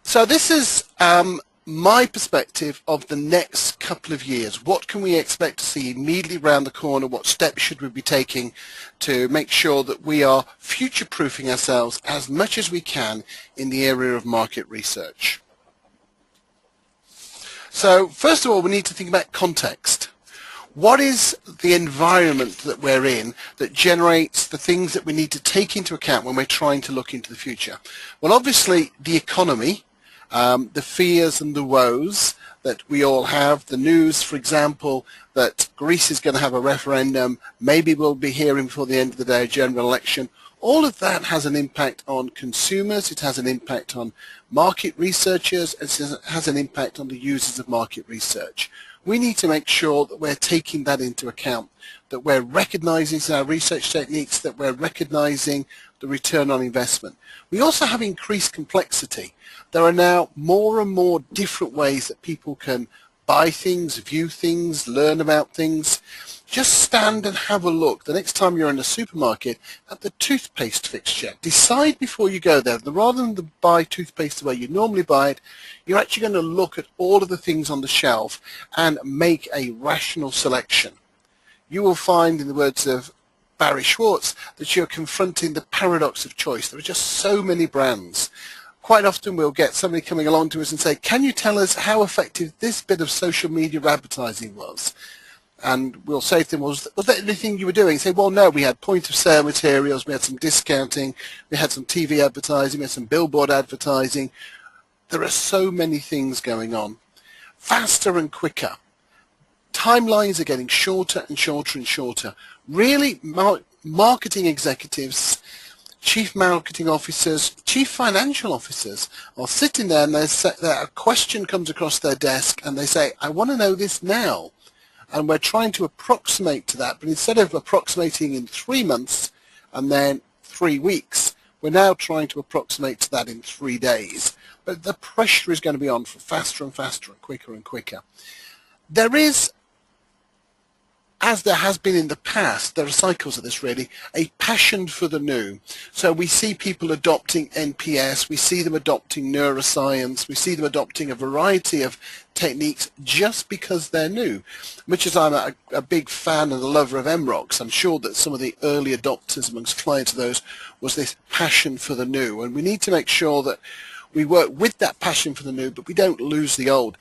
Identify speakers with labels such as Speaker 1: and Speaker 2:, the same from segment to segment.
Speaker 1: So this is my perspective of the next couple of years. What can we expect to see immediately around the corner? What steps should we be taking to make sure that we are future-proofing ourselves as much as we can in the area of market research? So first of all, we need to think about context. What is the environment that we're in that generates the things that we need to take into account when we're trying to look into the future? Well, obviously the economy, the fears and the woes that we all have, the news, for example, that Greece is going to have a referendum, maybe we'll be hearing before the end of the day a general election. All of that has an impact on consumers, it has an impact on market researchers, it has an impact on the users of market research. We need to make sure that we're taking that into account, that we're recognizing our research techniques, that we're recognizing the return on investment. We also have increased complexity. There are now more and more different ways that people can buy things, view things, learn about things. Just stand and have a look the next time you're in a supermarket at the toothpaste fixture. Decide before you go there that rather than buy toothpaste the way you normally buy it, you're actually going to look at all of the things on the shelf and make a rational selection. You will find, in the words of Barry Schwartz, that you're confronting the paradox of choice. There are just so many brands. Quite often we'll get somebody coming along to us and say, can you tell us how effective this bit of social media advertising was? And we'll say to them, was that anything you were doing? Say, well, no, we had point of sale materials, we had some discounting, we had some TV advertising, we had some billboard advertising. There are so many things going on. Faster and quicker. Timelines are getting shorter and shorter and shorter. Really, marketing executives, chief marketing officers, chief financial officers are sitting there and a question comes across their desk and they say, I want to know this now. And we're trying to approximate to that, but instead of approximating in 3 months and then 3 weeks, we're now trying to approximate to that in 3 days. But the pressure is going to be on for faster and faster and quicker and quicker. There is, as there has been in the past, there are cycles of this really, a passion for the new. So we see people adopting NPS, we see them adopting neuroscience, we see them adopting a variety of techniques just because they're new. Much as I'm a big fan and a lover of MROCs, I'm sure that some of the early adopters amongst clients of those was this passion for the new. And we need to make sure that we work with that passion for the new, but we don't lose the old.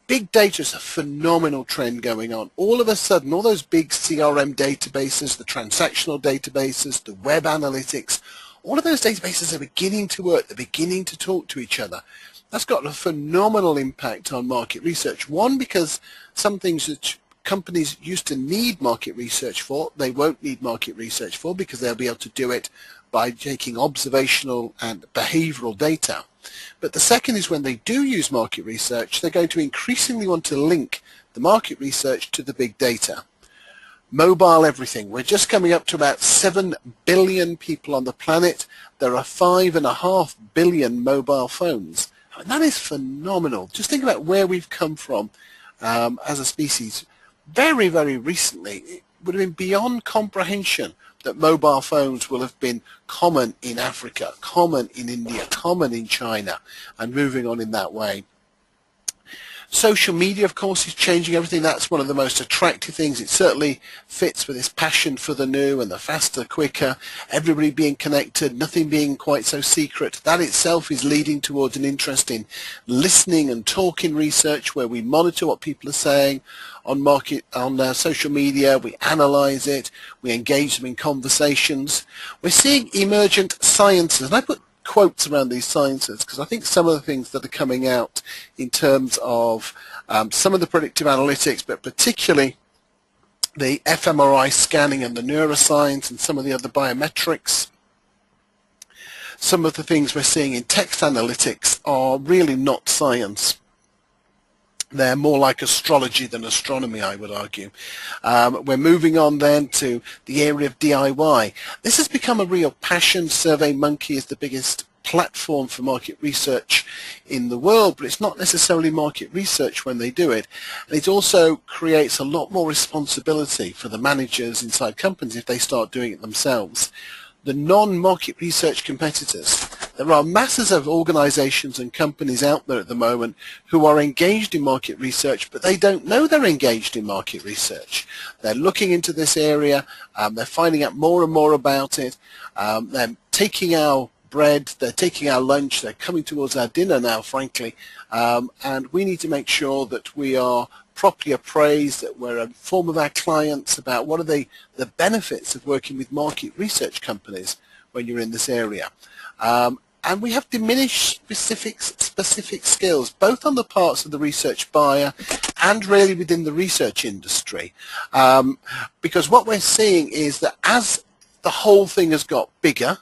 Speaker 1: Big data is a phenomenal trend going on. All of a sudden, all those big CRM databases, the transactional databases, the web analytics, all of those databases are beginning to work. They're beginning to talk to each other. That's got a phenomenal impact on market research. One, because some things that companies used to need market research for, they won't need market research for because they'll be able to do it by taking observational and behavioral data. But the second is when they do use market research, they're going to increasingly want to link the market research to the big data. Mobile everything. We're just coming up to about 7 billion people on the planet. There are 5.5 billion mobile phones. And that is phenomenal. Just think about where we've come from as a species. Very, very recently, it would have been beyond comprehension that mobile phones will have been common in Africa, common in India, common in China, and moving on in that way. Social media, of course, is changing everything. That's one of the most attractive things. It certainly fits with this passion for the new and the faster, quicker, everybody being connected, nothing being quite so secret. That itself is leading towards an interest in listening and talking research, where we monitor what people are saying on social media, we analyze it, we engage them in conversations. We're seeing emergent sciences, and I put quotes around these sciences because I think some of the things that are coming out in terms of some of the predictive analytics, but particularly the fMRI scanning and the neuroscience and some of the other biometrics, some of the things we're seeing in text analytics are really not science. They're more like astrology than astronomy, I would argue. We're moving on then to the area of DIY. This has become a real passion. SurveyMonkey is the biggest platform for market research in the world, but it's not necessarily market research when they do it. And it also creates a lot more responsibility for the managers inside companies if they start doing it themselves. The non-market research competitors, There are masses of organizations and companies out there at the moment who are engaged in market research, but they don't know they're engaged in market research. They're looking into this area, they're finding out more and more about it, they're taking our bread, they're taking our lunch, they're coming towards our dinner now, frankly, and we need to make sure that we are properly appraised, that we're informed of our clients about what are the benefits of working with market research companies when you're in this area. And we have diminished specific skills, both on the parts of the research buyer and really within the research industry. Because what we're seeing is that as the whole thing has got bigger,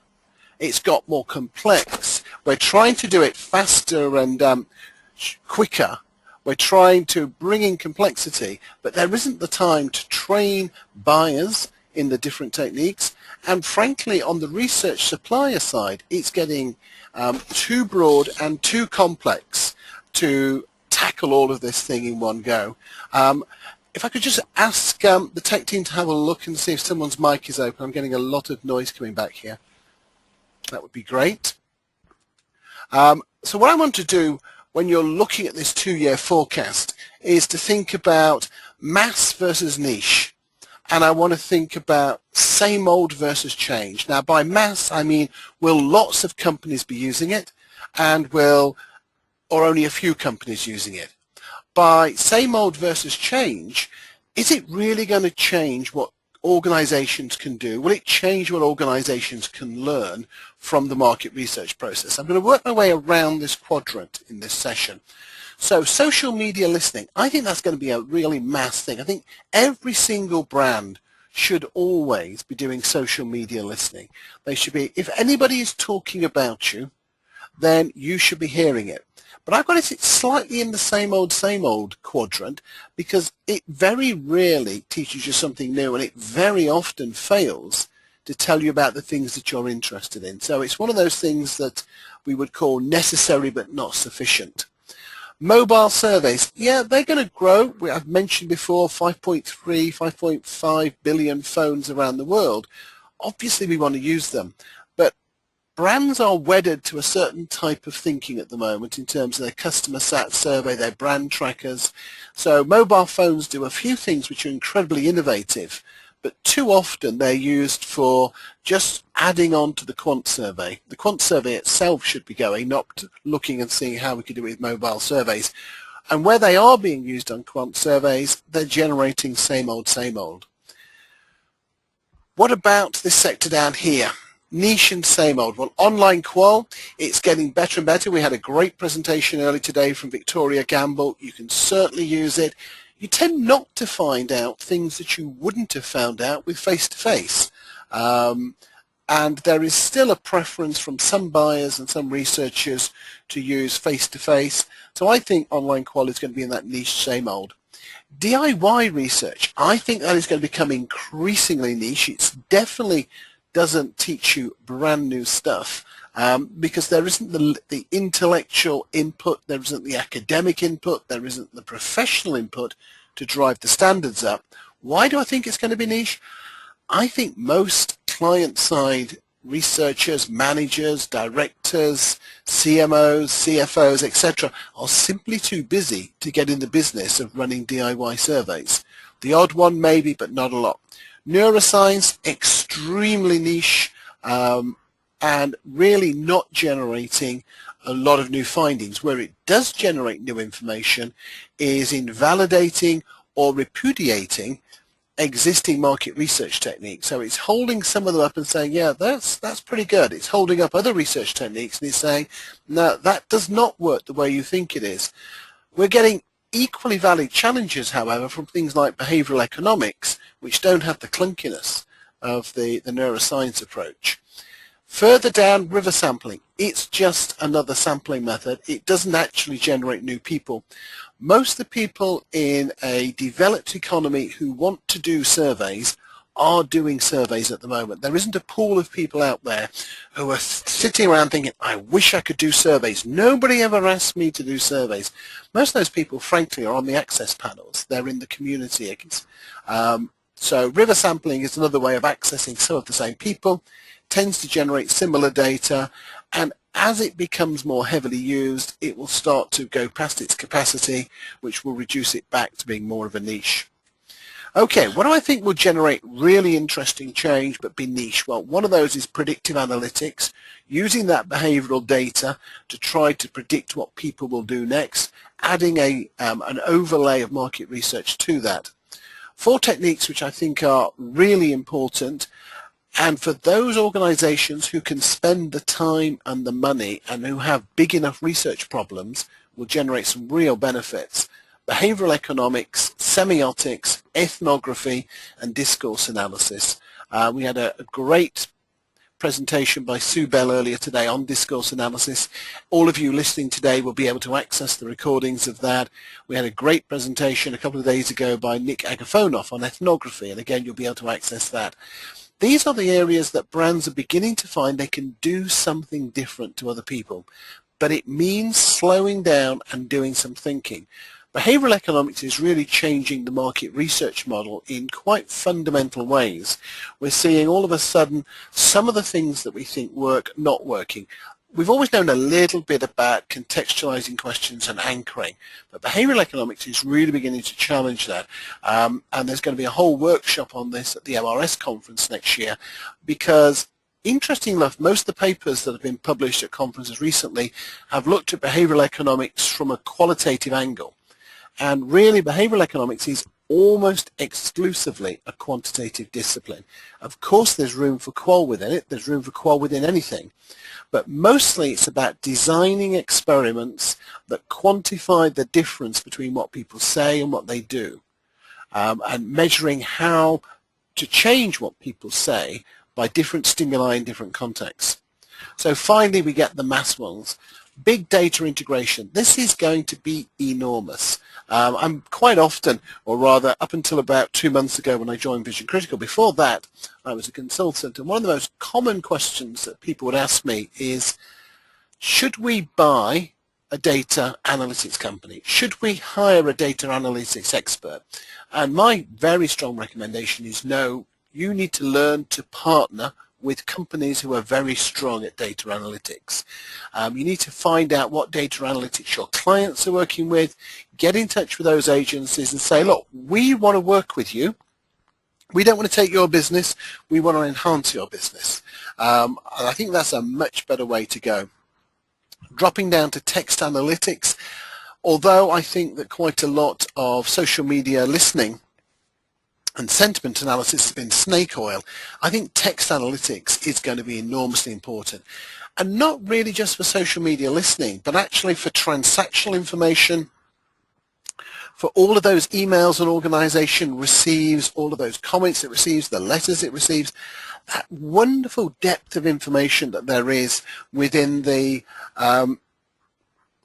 Speaker 1: it's got more complex, we're trying to do it faster and quicker. We're trying to bring in complexity, but there isn't the time to train buyers in the different techniques. And frankly, on the research supplier side, it's getting too broad and too complex to tackle all of this thing in one go. If I could just ask the tech team to have a look and see if someone's mic is open. I'm getting a lot of noise coming back here. That would be great. So what I want to do when you're looking at this 2-year forecast is to think about mass versus niche. And I want to think about same old versus change. Now, by mass, I mean, will lots of companies be using it, and or only a few companies using it? By same old versus change, is it really going to change what organizations can do? Will it change what organizations can learn from the market research process? I'm going to work my way around this quadrant in this session. So social media listening, I think that's going to be a really mass thing. I think every single brand should always be doing social media listening. They should be, if anybody is talking about you, then you should be hearing it. But I've got it slightly in the same old quadrant, because it very rarely teaches you something new, and it very often fails to tell you about the things that you're interested in. So it's one of those things that we would call necessary but not sufficient. Mobile surveys, yeah, they're going to grow. I've mentioned before 5.3, 5.5 billion phones around the world. Obviously we want to use them, but brands are wedded to a certain type of thinking at the moment in terms of their customer sat survey, their brand trackers. So mobile phones do a few things which are incredibly innovative, but too often they're used for just adding on to the quant survey. The quant survey itself should be going, not looking and seeing how we can do it with mobile surveys. And where they are being used on quant surveys, they're generating same old, same old. What about this sector down here? Niche and same old. Well, online qual, it's getting better and better. We had a great presentation earlier today from Victoria Gamble. You can certainly use it. You tend not to find out things that you wouldn't have found out with face-to-face. And there is still a preference from some buyers and some researchers to use face-to-face. So I think online qual is going to be in that niche same old. DIY research, I think that is going to become increasingly niche. It definitely doesn't teach you brand new stuff. Because there isn't the intellectual input, there isn't the academic input, there isn't the professional input to drive the standards up. Why do I think it's going to be niche? I think most client-side researchers, managers, directors, CMOs, CFOs, etc. are simply too busy to get in the business of running DIY surveys. The odd one maybe, but not a lot. Neuroscience, extremely niche, and really not generating a lot of new findings. Where it does generate new information is in validating or repudiating existing market research techniques. So it's holding some of them up and saying, yeah, that's pretty good. It's holding up other research techniques and it's saying, no, that does not work the way you think it is. We're getting equally valid challenges, however, from things like behavioral economics, which don't have the clunkiness of the neuroscience approach. Further down, river sampling. It's just another sampling method. It doesn't actually generate new people. Most of the people in a developed economy who want to do surveys are doing surveys at the moment. There isn't a pool of people out there who are sitting around thinking, I wish I could do surveys. Nobody ever asked me to do surveys. Most of those people, frankly, are on the access panels. They're in the community. So river sampling is another way of accessing some of the same people, tends to generate similar data, and As it becomes more heavily used, it will start to go past its capacity, which will reduce it back to being more of a niche. Okay, what do I think will generate really interesting change but be niche? Well, one of those is predictive analytics, using that behavioral data to try to predict what people will do next, adding an overlay of market research to that. 4 techniques which I think are really important, and for those organizations who can spend the time and the money and who have big enough research problems will generate some real benefits. Behavioral economics, semiotics, ethnography, and discourse analysis. We had a great presentation by Sue Bell earlier today on discourse analysis. All of you listening today will be able to access the recordings of that. We had a great presentation a couple of days ago by Nick Agafonov on ethnography, and again you'll be able to access that. These are the areas that brands are beginning to find they can do something different to other people, but it means slowing down and doing some thinking. Behavioral economics is really changing the market research model in quite fundamental ways. We're seeing all of a sudden some of the things that we think work not working. We've always known a little bit about contextualizing questions and anchoring, but behavioral economics is really beginning to challenge that. And there's going to be a whole workshop on this at the MRS conference next year, because interesting enough, most of the papers that have been published at conferences recently have looked at behavioral economics from a qualitative angle. And really, behavioral economics is almost exclusively a quantitative discipline. Of course, there's room for qual within it. There's room for qual within anything. But mostly it's about designing experiments that quantify the difference between what people say and what they do, and measuring how to change what people say by different stimuli in different contexts. So finally, we get the mass ones. Big data integration. This is going to be enormous. I'm quite often, or rather up until about 2 months ago when I joined Vision Critical, before that I was a consultant, and one of the most common questions that people would ask me is, should we buy a data analytics company? Should we hire a data analytics expert? And my very strong recommendation is no, you need to learn to partner with companies who are very strong at data analytics. You need to find out what data analytics your clients are working with, get in touch with those agencies and say, look, we want to work with you. We don't want to take your business, we want to enhance your business. And I think that's a much better way to go. Dropping down to text analytics, although I think that quite a lot of social media listening and sentiment analysis has been snake oil, I think text analytics is going to be enormously important. And not really just for social media listening, but actually for transactional information, for all of those emails an organization receives, all of those comments it receives, the letters it receives, that wonderful depth of information that there is within the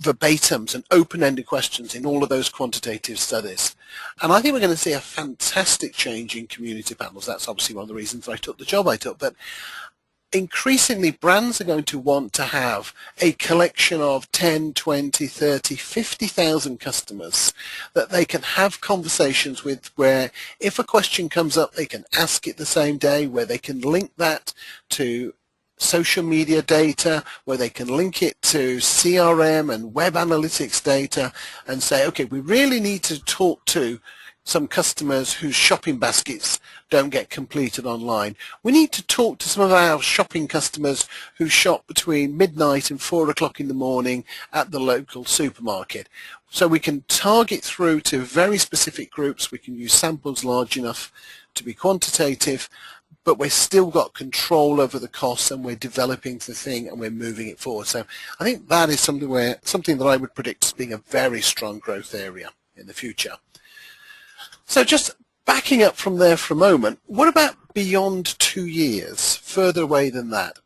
Speaker 1: verbatims and open-ended questions in all of those quantitative studies. And I think we're going to see a fantastic change in community panels. That's obviously one of the reasons I took the job I took. But increasingly, brands are going to want to have a collection of 10, 20, 30, 50,000 customers that they can have conversations with, where if a question comes up, they can ask it the same day, where they can link that to social media data, where they can link it to CRM and web analytics data and say, okay, we really need to talk to some customers whose shopping baskets don't get completed online. We need to talk to some of our shopping customers who shop between midnight and 4 o'clock in the morning at the local supermarket. So we can target through to very specific groups. We can use samples large enough to be quantitative, but we've still got control over the costs, and we're developing the thing and we're moving it forward. So I think that is something that I would predict as being a very strong growth area in the future. So just backing up from there for a moment, what about beyond 2 years, further away than that?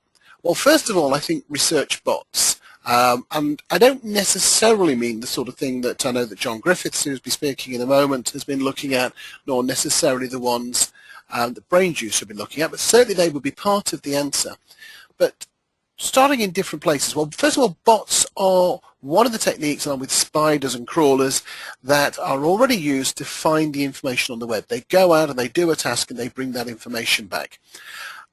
Speaker 1: Well, first of all, I think research bots. And I don't necessarily mean the sort of thing that I know that John Griffiths, who will be speaking in a moment, has been looking at, nor necessarily the ones that Brain Juice have been looking at, but certainly they would be part of the answer. But starting in different places, well, first of all, bots are one of the techniques, along with spiders and crawlers, that are already used to find the information on the web. They go out and they do a task and they bring that information back.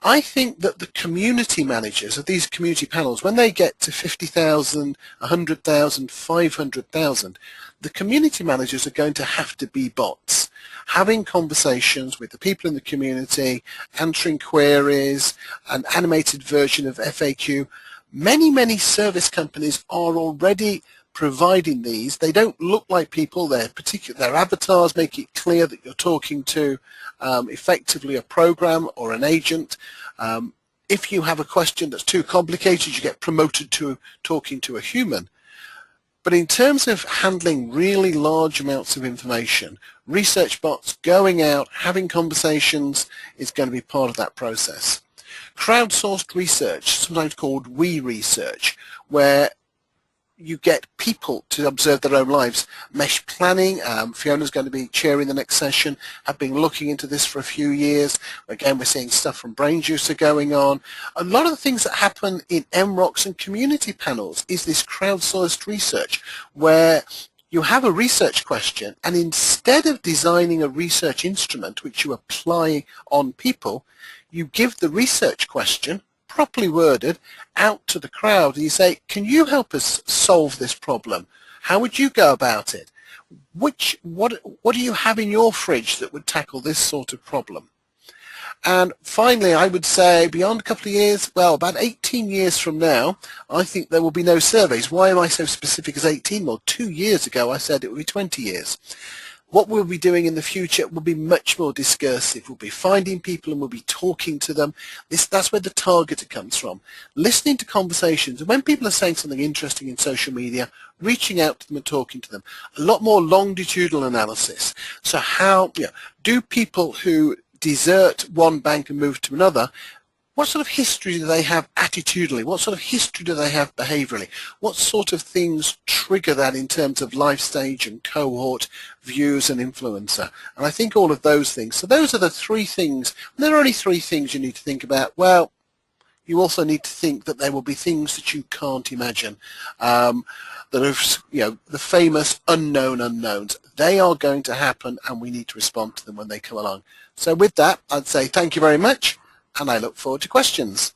Speaker 1: I think that the community managers of these community panels, when they get to 50,000, 100,000, 500,000, the community managers are going to have to be bots, having conversations with the people in the community, answering queries, an animated version of FAQ. Many service companies are already providing these. They don't look like people. Their avatars make it clear that you're talking to effectively a program or an agent. If you have a question that's too complicated, you get promoted to talking to a human. But in terms of handling really large amounts of information, research bots going out, having conversations is going to be part of that process. Crowdsourced research, sometimes called we research, where you get people to observe their own lives. Mesh planning, Fiona's going to be chairing the next session, have been looking into this for a few years. Again, we're seeing stuff from Brain Juicer going on. A lot of the things that happen in MROCs and community panels is this crowdsourced research, where you have a research question, and instead of designing a research instrument which you apply on people, you give the research question, properly worded, out to the crowd, and you say, can you help us solve this problem? How would you go about it? What do you have in your fridge that would tackle this sort of problem? And finally, I would say beyond a couple of years, well, about 18 years from now, I think there will be no surveys. Why am I so specific as 18? Well, 2 years ago, I said it would be 20 years. What we'll be doing in the future will be much more discursive. We'll be finding people and we'll be talking to them. That's where the targeter comes from. Listening to conversations, and when people are saying something interesting in social media, reaching out to them and talking to them. A lot more longitudinal analysis. So how do people who desert one bank and move to another, what sort of history do they have attitudinally? What sort of history do they have behaviourally? What sort of things trigger that in terms of life stage and cohort, views and influencer? And I think all of those things. So those are the three things. And there are only three things you need to think about. Well, you also need to think that there will be things that you can't imagine. That are, the famous unknown unknowns. They are going to happen and we need to respond to them when they come along. So with that, I'd say thank you very much. And I look forward to questions.